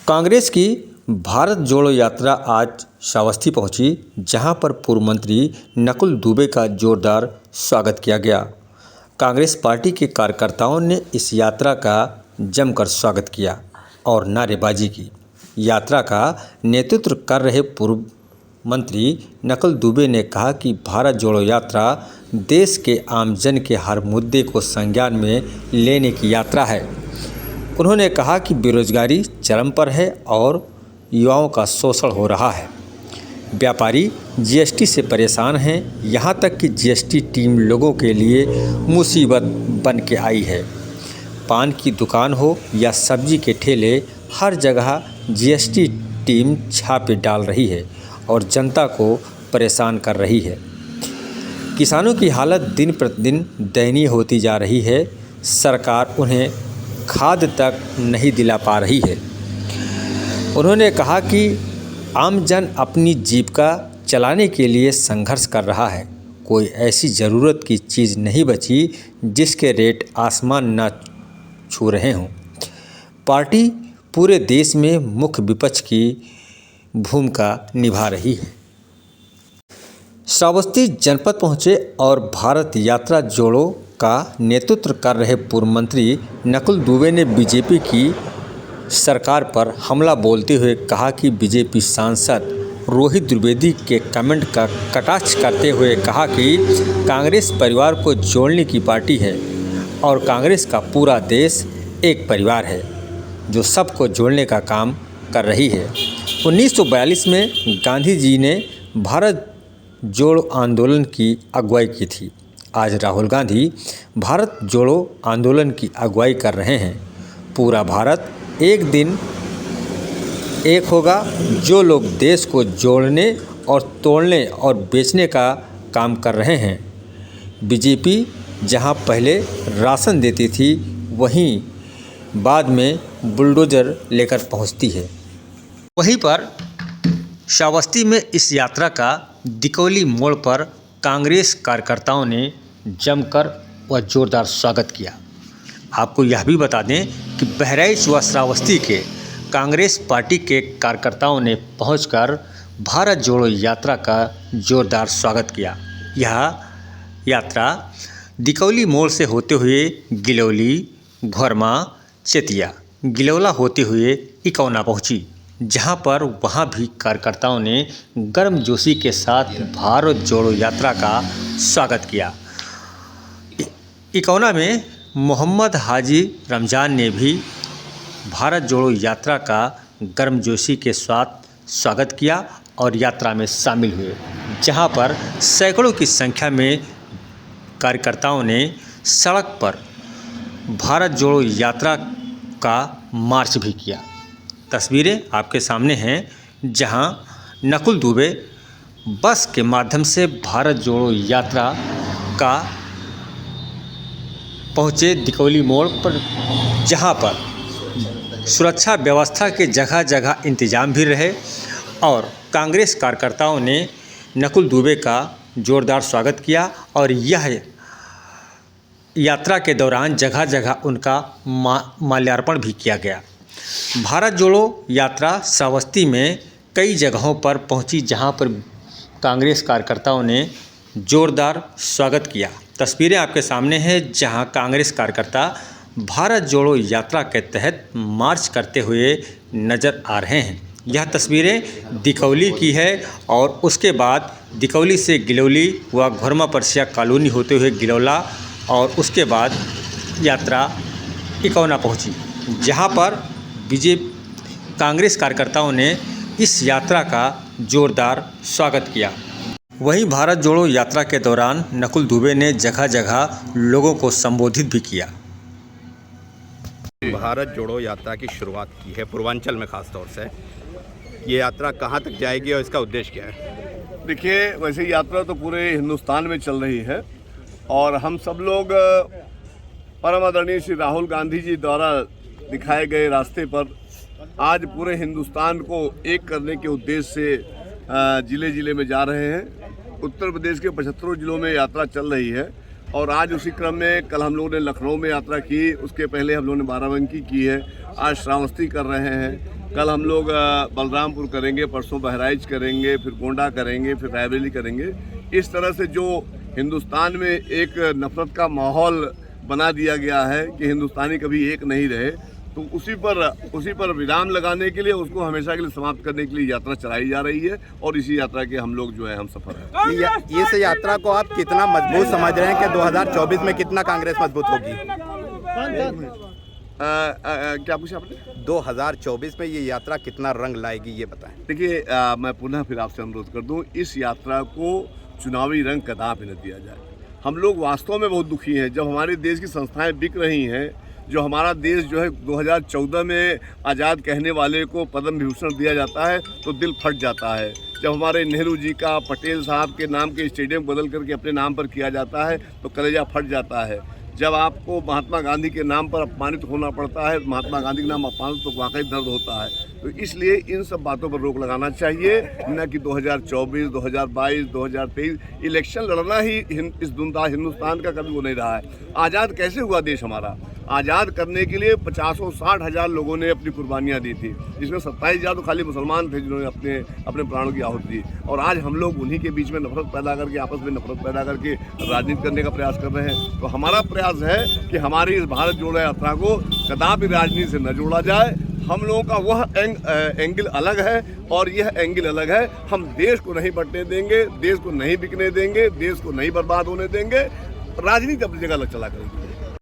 कांग्रेस की भारत जोड़ो यात्रा आज श्रावस्ती पहुंची, जहां पर पूर्व मंत्री नकुल दुबे का जोरदार स्वागत किया गया। कांग्रेस पार्टी के कार्यकर्ताओं ने इस यात्रा का जमकर स्वागत किया और नारेबाजी की। यात्रा का नेतृत्व कर रहे पूर्व मंत्री नकुल दुबे ने कहा कि भारत जोड़ो यात्रा देश के आमजन के हर मुद्दे को संज्ञान में लेने की यात्रा है। उन्होंने कहा कि बेरोजगारी चरम पर है और युवाओं का शोषण हो रहा है। व्यापारी जीएसटी से परेशान हैं, यहाँ तक कि जीएसटी टीम लोगों के लिए मुसीबत बन के आई है। पान की दुकान हो या सब्जी के ठेले, हर जगह जीएसटी टीम छापे डाल रही है और जनता को परेशान कर रही है। किसानों की हालत दिन प्रतिदिन दयनीय होती जा रही है। सरकार उन्हें खाद तक नहीं दिला पा रही है। उन्होंने कहा कि आमजन अपनी जीविका चलाने के लिए संघर्ष कर रहा है। कोई ऐसी ज़रूरत की चीज़ नहीं बची जिसके रेट आसमान न छू रहे हों। पार्टी पूरे देश में मुख्य विपक्ष की भूमिका निभा रही है। श्रावस्ती जनपद पहुंचे और भारत यात्रा जोड़ो का नेतृत्व कर रहे पूर्व मंत्री नकुल दुबे ने बीजेपी की सरकार पर हमला बोलते हुए कहा कि बीजेपी सांसद रोहित द्विवेदी के कमेंट का कटाक्ष करते हुए कहा कि कांग्रेस परिवार को जोड़ने की पार्टी है और कांग्रेस का पूरा देश एक परिवार है जो सबको जोड़ने का काम कर रही है। 1942 में गांधी जी ने भारत जोड़ो आंदोलन की अगुवाई की थी। आज राहुल गांधी भारत जोड़ो आंदोलन की अगुवाई कर रहे हैं। पूरा भारत एक दिन एक होगा। जो लोग देश को जोड़ने और तोड़ने और बेचने का काम कर रहे हैं। बीजेपी जहां पहले राशन देती थी, वहीं बाद में बुलडोजर लेकर पहुंचती है। वहीं पर श्रावस्ती में इस यात्रा का दिकौली मोड़ पर कांग्रेस कार्यकर्ताओं ने जमकर व जोरदार स्वागत किया। आपको यह भी बता दें कि बहराइच व श्रावस्ती के कांग्रेस पार्टी के कार्यकर्ताओं ने पहुंचकर भारत जोड़ो यात्रा का जोरदार स्वागत किया। यह यात्रा दिकौली मोड़ से होते हुए गिलौली, घोरमा, चेतिया, गिलौला होते हुए इकौना पहुंची, जहां पर वहां भी कार्यकर्ताओं ने गर्मजोशी के साथ भारत जोड़ो यात्रा का स्वागत किया। इकौना में मोहम्मद हाजी रमज़ान ने भी भारत जोड़ो यात्रा का गर्मजोशी के साथ स्वागत किया और यात्रा में शामिल हुए, जहां पर सैकड़ों की संख्या में कार्यकर्ताओं ने सड़क पर भारत जोड़ो यात्रा का मार्च भी किया। तस्वीरें आपके सामने हैं, जहां नकुल दुबे बस के माध्यम से भारत जोड़ो यात्रा का पहुंचे दिकौली मोड़ पर, जहां पर सुरक्षा व्यवस्था के जगह जगह इंतजाम भी रहे और कांग्रेस कार्यकर्ताओं ने नकुल दुबे का जोरदार स्वागत किया और यह यात्रा के दौरान जगह जगह उनका माल्यार्पण भी किया गया। भारत जोड़ो यात्रा श्रावस्ती में कई जगहों पर पहुंची, जहां पर कांग्रेस कार्यकर्ताओं ने जोरदार स्वागत किया। तस्वीरें आपके सामने हैं, जहां कांग्रेस कार्यकर्ता भारत जोड़ो यात्रा के तहत मार्च करते हुए नज़र आ रहे हैं। यह तस्वीरें दिकौली की है और उसके बाद दिकौली से गिलौली व घोरमा परसिया कॉलोनी होते हुए गिलौला और उसके बाद यात्रा इकौना पहुंची, जहां पर कांग्रेस कार्यकर्ताओं ने इस यात्रा का जोरदार स्वागत किया। वहीं भारत जोड़ो यात्रा के दौरान नकुल दुबे ने जगह जगह लोगों को संबोधित भी किया। भारत जोड़ो यात्रा की शुरुआत की है पूर्वांचल में, खास तौर से ये यात्रा कहां तक जाएगी और इसका उद्देश्य क्या है? देखिए, वैसे यात्रा तो पूरे हिंदुस्तान में चल रही है और हम सब लोग परम आदरणीय श्री राहुल गांधी जी द्वारा दिखाए गए रास्ते पर आज पूरे हिंदुस्तान को एक करने के उद्देश्य से ज़िले ज़िले में जा रहे हैं। उत्तर प्रदेश के 75 जिलों में यात्रा चल रही है और आज उसी क्रम में कल हम लोगों ने लखनऊ में यात्रा की, उसके पहले हम लोगों ने बाराबंकी की है, आज श्रावस्ती कर रहे हैं। कल हम लोग बलरामपुर करेंगे, परसों बहराइच करेंगे, फिर गोंडा करेंगे, फिर रायबरेली करेंगे। इस तरह से जो हिंदुस्तान में एक नफरत का माहौल बना दिया गया है कि हिंदुस्तानी कभी एक नहीं रहे, तो उसी पर विराम लगाने के लिए, उसको हमेशा के लिए समाप्त करने के लिए यात्रा चलाई जा रही है और इसी यात्रा के हम लोग जो है हम सफर है। ये से यात्रा को आप कितना मजबूत समझ रहे हैं कि 2024 में कितना कांग्रेस मजबूत होगी? क्या पूछा आपने? 2024 में ये यात्रा कितना रंग लाएगी ये बताएं। देखिए, मैं पुनः फिर आपसे अनुरोध कर दूं, इस यात्रा को चुनावी रंग कदापि न दिया जाए। हम लोग वास्तव में बहुत दुखी हैं जब हमारे देश की संस्थाएं बिक रही हैं, जो हमारा देश जो है 2014 में आज़ाद कहने वाले को पद्म विभूषण दिया जाता है तो दिल फट जाता है। जब हमारे नेहरू जी का पटेल साहब के नाम के स्टेडियम बदल करके अपने नाम पर किया जाता है तो कलेजा फट जाता है। जब आपको महात्मा गांधी के नाम पर अपमानित होना पड़ता है, महात्मा गांधी के नाम अपमानित, तो वाकई दर्द होता है। तो इसलिए इन सब बातों पर रोक लगाना चाहिए, न कि 2024, 2022, 2023 इलेक्शन लड़ना ही इस हिंदुस्तान का कभी वो नहीं रहा है। आज़ाद कैसे हुआ देश हमारा? आज़ाद करने के लिए 50-60 हज़ार लोगों ने अपनी कुर्बानियाँ दी थी, जिसमें 27 हज़ार तो खाली मुसलमान थे जिन्होंने अपने प्राणों की आहुति दी। और आज हम लोग उन्हीं के बीच में नफरत पैदा करके, आपस में नफरत पैदा करके राजनीति करने का प्रयास कर रहे हैं। तो हमारा प्रयास है कि हमारी इस भारत जोड़ो यात्रा को कदापि राजनीति से न जोड़ा जाए। हम लोगों का वह एंगल अलग है और यह एंगल अलग है। हम देश को नहीं बंटने देंगे, देश को नहीं बिकने देंगे, देश को नहीं बर्बाद होने देंगे। राजनीति अपनी जगह अलग चला करेंगे।